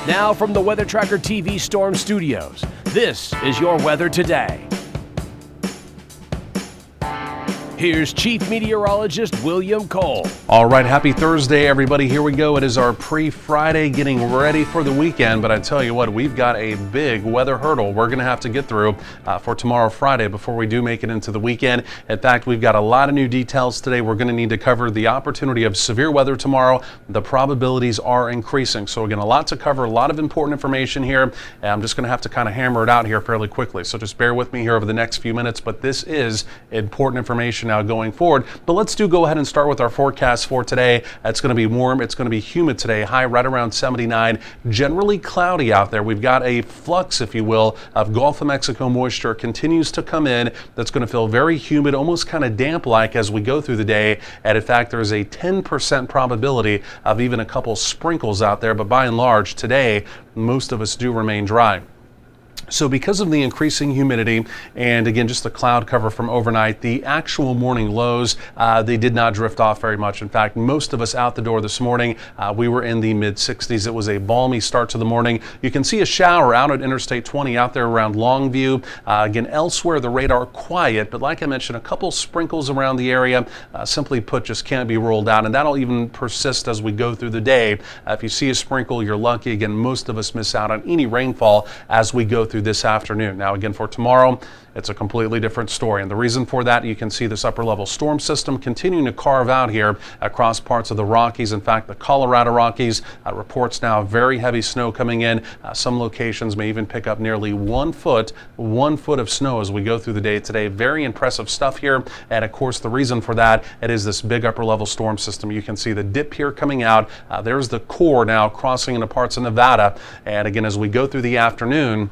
Now from the Weather Tracker TV Storm Studios, this is your weather today. Here's Chief Meteorologist William Cole. All right, happy Thursday, everybody. Here we go. It is our pre-Friday, getting ready for the weekend. But I tell you what, we've got a big weather hurdle we're going to have to get through for tomorrow, Friday, before we do make it into the weekend. In fact, we've got a lot of new details today. We're going to need to cover the opportunity of severe weather tomorrow. The probabilities are increasing. So again, a lot to cover, a lot of important information here. And I'm just going to have to kind of hammer it out here fairly quickly. So just bear with me here over the next few minutes. But this is important information now going forward. But let's go ahead and start with our forecast for today. It's going to be warm. It's going to be humid today. High right around 79. Generally cloudy out there. We've got a flux, if you will, of Gulf of Mexico moisture continues to come in. That's going to feel very humid, almost kind of damp-like as we go through the day. And in fact, there's a 10% probability of even a couple sprinkles out there. But by and large, today, most of us do remain dry. So because of the increasing humidity and again just the cloud cover from overnight, the actual morning lows, they did not drift off very much. In fact, most of us out the door this morning, we were in the mid-60s. It was a balmy start to the morning. You can see a shower out at Interstate 20 out there around Longview. Again, elsewhere the radar quiet, but like I mentioned, a couple sprinkles around the area, simply put, just can't be ruled out, and that'll even persist as we go through the day. If you see a sprinkle, you're lucky. Again, most of us miss out on any rainfall as we go through this afternoon. Now again, for tomorrow, it's a completely different story. And the reason for that, you can see this upper level storm system continuing to carve out here across parts of the Rockies. In fact, the Colorado Rockies reports now very heavy snow coming in. Some locations may even pick up nearly 1 foot of snow as we go through the day today. Very impressive stuff here. And of course, the reason for that, it is this big upper level storm system. You can see the dip here coming out. There's the core now crossing into parts of Nevada. And again, as we go through the afternoon,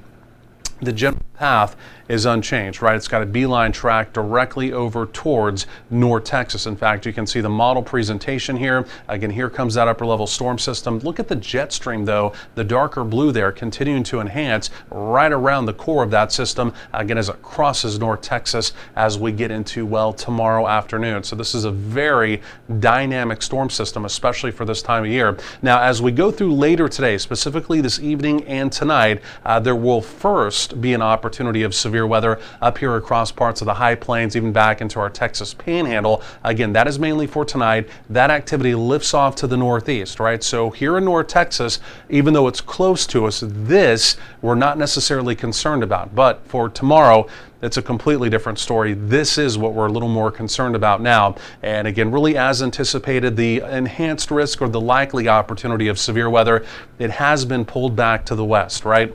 the general path is unchanged, right? It's got a beeline track directly over towards North Texas. In fact, you can see the model presentation here. Again, here comes that upper level storm system. Look at the jet stream though, the darker blue there continuing to enhance right around the core of that system, again, as it crosses North Texas as we get into, well, tomorrow afternoon. So this is a very dynamic storm system, especially for this time of year. Now, as we go through later today, specifically this evening and tonight, there will first be an opportunity of severe weather up here across parts of the high plains, even back into our Texas panhandle. Again, that is mainly for tonight. That activity lifts off to the northeast, right? So here in North Texas, even though it's close to us, this we're not necessarily concerned about. But for tomorrow, it's a completely different story. This is what we're a little more concerned about now. And again, really as anticipated, the enhanced risk or the likely opportunity of severe weather, it has been pulled back to the west, right?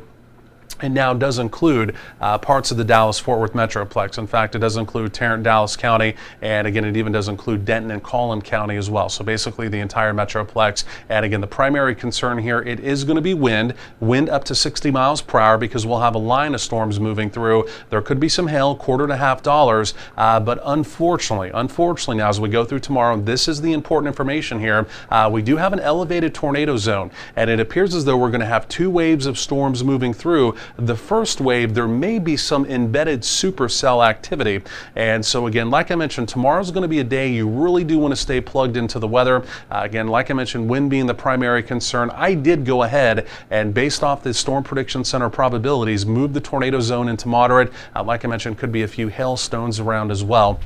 It now does include parts of the Dallas-Fort Worth Metroplex. In fact, it does include Tarrant, Dallas County, and again, it even does include Denton and Collin County as well. So basically the entire Metroplex. And again, the primary concern here, it is going to be wind up to 60 miles per hour because we'll have a line of storms moving through. There could be some hail, $1.50, but unfortunately now as we go through tomorrow, this is the important information here. We do have an elevated tornado zone, and it appears as though we're going to have 2 waves of storms moving through. The first wave, there may be some embedded supercell activity. And so again, like I mentioned, tomorrow's going to be a day you really do want to stay plugged into the weather. Again, like I mentioned, wind being the primary concern, I did go ahead and based off the Storm Prediction Center probabilities, move the tornado zone into moderate. Like I mentioned, could be a few hailstones around as well.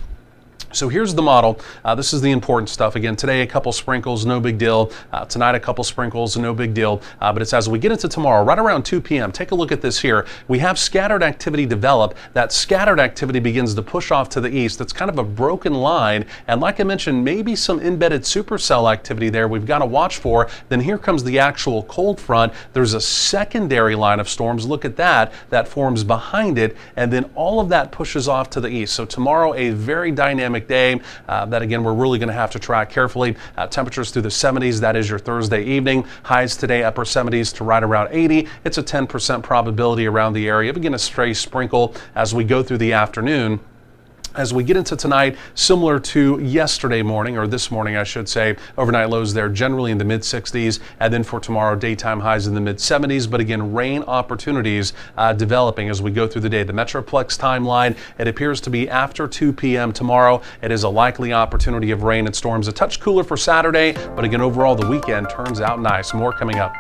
So here's the model. This is the important stuff. Again, today a couple sprinkles, no big deal. Tonight a couple sprinkles, no big deal. But it's as we get into tomorrow, right around 2 p.m. Take a look at this here. We have scattered activity develop. That scattered activity begins to push off to the east. It's kind of a broken line. And like I mentioned, maybe some embedded supercell activity there we've got to watch for. Then here comes the actual cold front. There's a secondary line of storms. Look at that. That forms behind it. And then all of that pushes off to the east. So tomorrow, a very dynamic day that again we're really going to have to track carefully. Temperatures through the 70s, that is your Thursday evening. Highs today upper 70s to right around 80. It's a 10% probability around the area. Again, a stray sprinkle as we go through the afternoon. As we get into tonight, similar to yesterday morning, or this morning I should say, overnight lows there generally in the mid-60s, and then for tomorrow, daytime highs in the mid-70s, but again, rain opportunities developing as we go through the day. The Metroplex timeline, it appears to be after 2 p.m. tomorrow. It is a likely opportunity of rain and storms. A touch cooler for Saturday, but again, overall, the weekend turns out nice. More coming up.